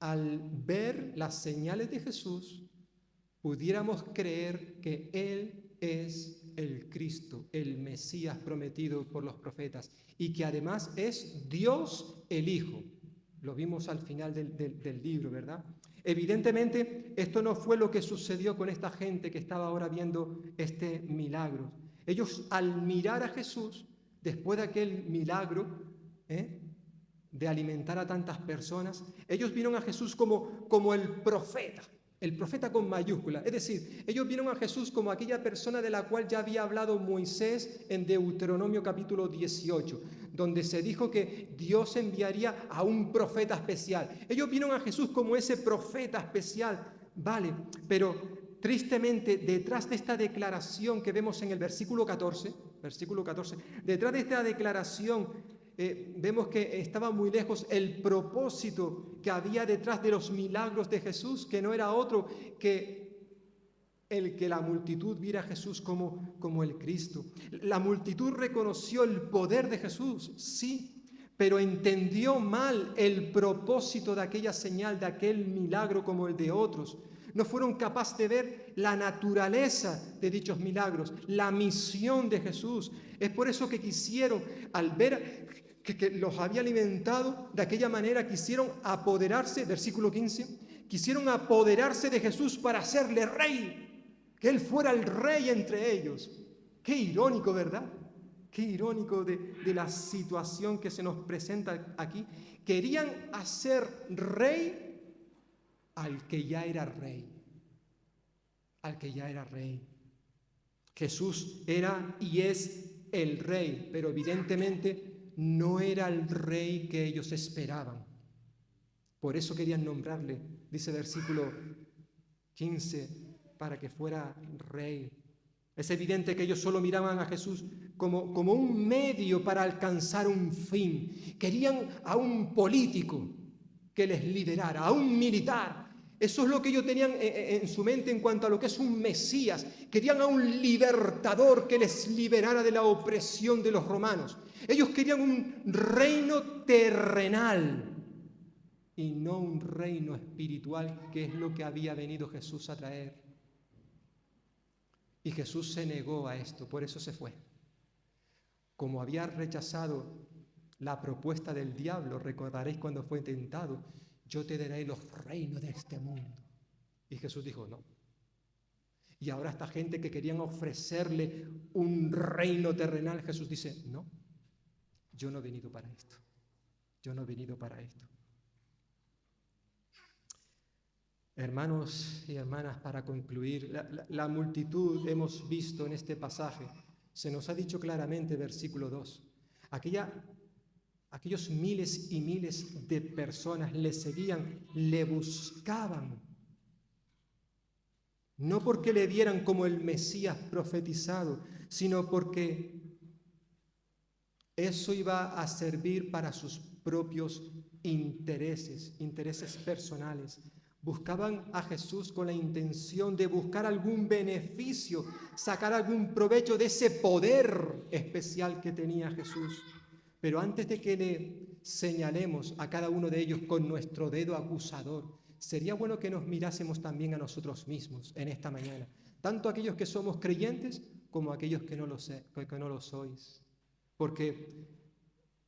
al ver las señales de Jesús pudiéramos creer que Él es el Cristo, el Mesías prometido por los profetas, y que además es Dios el Hijo. Lo vimos al final del libro, ¿verdad? Evidentemente, esto no fue lo que sucedió con esta gente que estaba ahora viendo este milagro. Ellos, al mirar a Jesús, después de aquel milagro, de alimentar a tantas personas, ellos vieron a Jesús como el profeta con mayúscula. Es decir, ellos vieron a Jesús como aquella persona de la cual ya había hablado Moisés en Deuteronomio capítulo 18, donde se dijo que Dios enviaría a un profeta especial. Ellos vieron a Jesús como ese profeta especial, vale, pero tristemente detrás de esta declaración que vemos en el versículo 14, detrás de esta declaración vemos que estaba muy lejos el propósito que había detrás de los milagros de Jesús, que no era otro que el que la multitud viera a Jesús como el Cristo. La multitud reconoció el poder de Jesús, sí, pero entendió mal el propósito de aquella señal, de aquel milagro como el de otros. No fueron capaces de ver la naturaleza de dichos milagros, la misión de Jesús. Es por eso que quisieron, al ver que los había alimentado de aquella manera, quisieron apoderarse, versículo 15, quisieron apoderarse de Jesús para hacerle rey, que Él fuera el rey entre ellos. Qué irónico, ¿verdad? Qué irónico de la situación que se nos presenta aquí. Querían hacer rey al que ya era rey. Al que ya era rey. Jesús era y es el rey, pero evidentemente no era el rey que ellos esperaban. Por eso querían nombrarle, dice versículo 15, para que fuera rey. Es evidente que ellos solo miraban a Jesús como un medio para alcanzar un fin. Querían a un político que les liderara, a un militar. Eso es lo que ellos tenían en su mente en cuanto a lo que es un Mesías. Querían a un libertador que les liberara de la opresión de los romanos. Ellos querían un reino terrenal y no un reino espiritual, que es lo que había venido Jesús a traer. Y Jesús se negó a esto, por eso se fue. Como había rechazado la propuesta del diablo, recordaréis cuando fue tentado, yo te daré los reinos de este mundo. Y Jesús dijo, no. Y ahora esta gente que querían ofrecerle un reino terrenal, Jesús dice, no, yo no he venido para esto. Yo no he venido para esto. Hermanos y hermanas, para concluir, la multitud hemos visto en este pasaje, se nos ha dicho claramente, versículo 2, aquellos miles y miles de personas le seguían, le buscaban, no porque le vieran como el Mesías profetizado, sino porque eso iba a servir para sus propios intereses personales. Buscaban a Jesús con la intención de buscar algún beneficio, sacar algún provecho de ese poder especial que tenía Jesús. Pero antes de que le señalemos a cada uno de ellos con nuestro dedo acusador, sería bueno que nos mirásemos también a nosotros mismos en esta mañana, tanto aquellos que somos creyentes como aquellos que no lo sois. Porque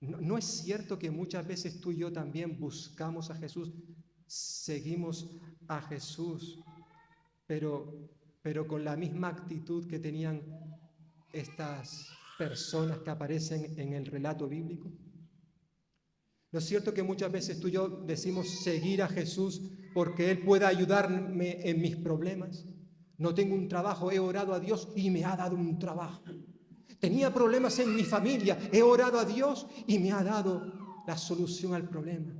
no es cierto que muchas veces tú y yo también buscamos a Jesús, seguimos a Jesús, pero con la misma actitud que tenían estas personas que aparecen en el relato bíblico. ¿No es cierto que muchas veces tú y yo decimos seguir a Jesús porque Él pueda ayudarme en mis problemas? No tengo un trabajo, he orado a Dios y me ha dado un trabajo. Tenía problemas en mi familia, he orado a Dios y me ha dado la solución al problema.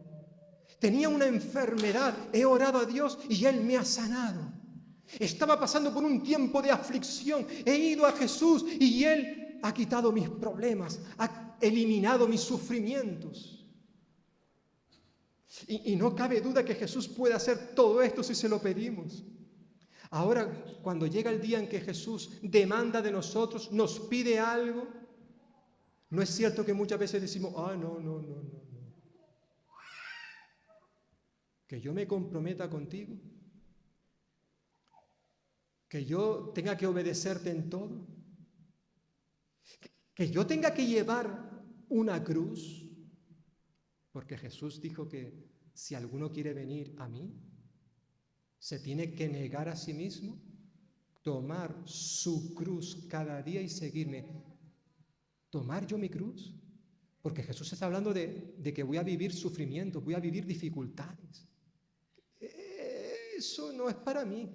Tenía una enfermedad, he orado a Dios y Él me ha sanado. Estaba pasando por un tiempo de aflicción, he ido a Jesús y Él ha quitado mis problemas, ha eliminado mis sufrimientos. Y no cabe duda que Jesús puede hacer todo esto si se lo pedimos. Ahora, cuando llega el día en que Jesús demanda de nosotros, nos pide algo, no es cierto que muchas veces decimos, no. Que yo me comprometa contigo, que yo tenga que obedecerte en todo, que yo tenga que llevar una cruz, porque Jesús dijo que si alguno quiere venir a mí, se tiene que negar a sí mismo, tomar su cruz cada día y seguirme. ¿Tomar yo mi cruz? Porque Jesús está hablando de que voy a vivir sufrimientos, voy a vivir dificultades. Eso no es para mí.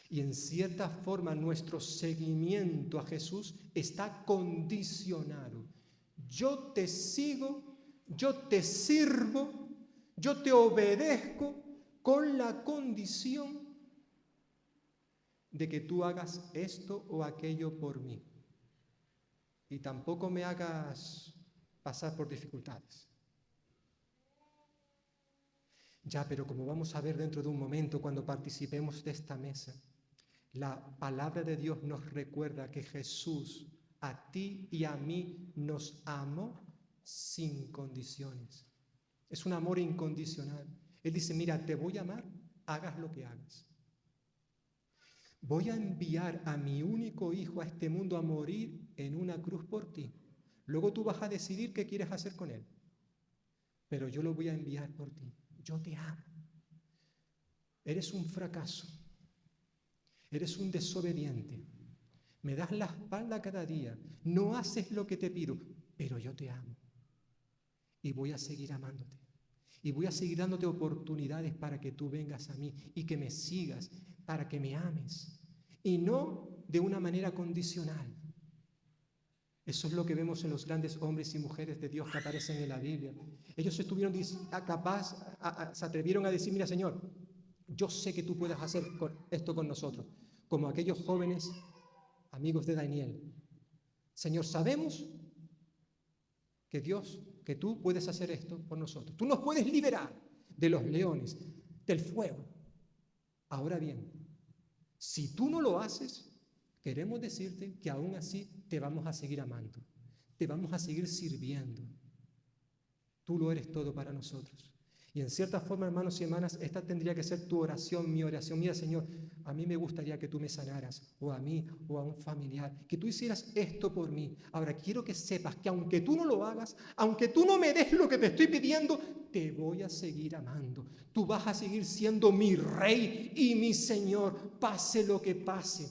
Y en cierta forma nuestro seguimiento a Jesús está condicionado. Yo te sigo, yo te sirvo, yo te obedezco con la condición de que tú hagas esto o aquello por mí. Y tampoco me hagas pasar por dificultades. Ya, pero como vamos a ver dentro de un momento cuando participemos de esta mesa, la palabra de Dios nos recuerda que Jesús a ti y a mí nos amó sin condiciones. Es un amor incondicional. Él dice, mira, te voy a amar, hagas lo que hagas. Voy a enviar a mi único hijo a este mundo a morir en una cruz por ti. Luego tú vas a decidir qué quieres hacer con él. Pero yo lo voy a enviar por ti. Yo te amo. Eres un fracaso. Eres un desobediente. Me das la espalda cada día. No haces lo que te pido, pero yo te amo. Y voy a seguir amándote. Y voy a seguir dándote oportunidades para que tú vengas a mí y que me sigas, para que me ames. Y no de una manera condicional. Eso es lo que vemos en los grandes hombres y mujeres de Dios que aparecen en la Biblia. Ellos estuvieron se atrevieron a decir, mira, Señor, yo sé que tú puedes hacer esto con nosotros, como aquellos jóvenes amigos de Daniel. Señor, sabemos que Dios, que tú puedes hacer esto por nosotros. Tú nos puedes liberar de los leones, del fuego. Ahora bien, si tú no lo haces, queremos decirte que aún así te vamos a seguir amando, te vamos a seguir sirviendo. Tú lo eres todo para nosotros. Y en cierta forma, hermanos y hermanas, esta tendría que ser tu oración, mi oración. Mira, Señor, a mí me gustaría que tú me sanaras, o a mí, o a un familiar, que tú hicieras esto por mí. Ahora, quiero que sepas que aunque tú no lo hagas, aunque tú no me des lo que te estoy pidiendo, te voy a seguir amando. Tú vas a seguir siendo mi Rey y mi Señor, pase lo que pase.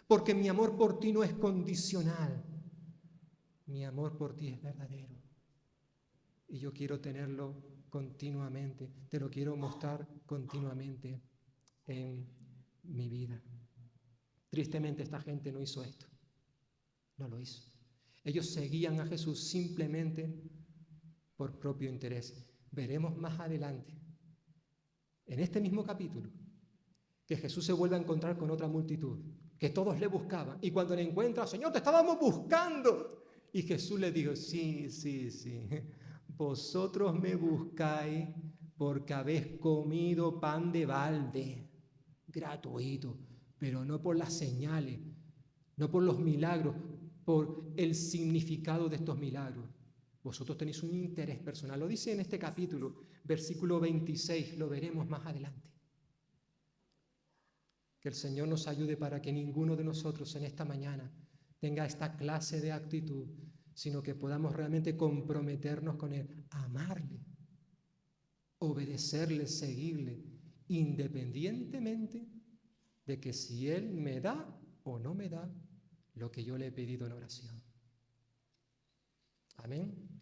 Porque mi amor por ti no es condicional. Mi amor por ti es verdadero. Y yo quiero tenerlo continuamente, te lo quiero mostrar continuamente en mi vida. Tristemente esta gente no hizo esto, no lo hizo. Ellos seguían a Jesús simplemente por propio interés. Veremos más adelante, en este mismo capítulo, que Jesús se vuelve a encontrar con otra multitud, que todos le buscaban, y cuando le encuentra, Señor, te estábamos buscando. Y Jesús le dijo, sí. Vosotros me buscáis porque habéis comido pan de balde, gratuito, pero no por las señales, no por los milagros, por el significado de estos milagros. Vosotros tenéis un interés personal. Lo dice en este capítulo, versículo 26, lo veremos más adelante. Que el Señor nos ayude para que ninguno de nosotros en esta mañana tenga esta clase de actitud, sino que podamos realmente comprometernos con Él, amarle, obedecerle, seguirle, independientemente de que si Él me da o no me da lo que yo le he pedido en oración. Amén.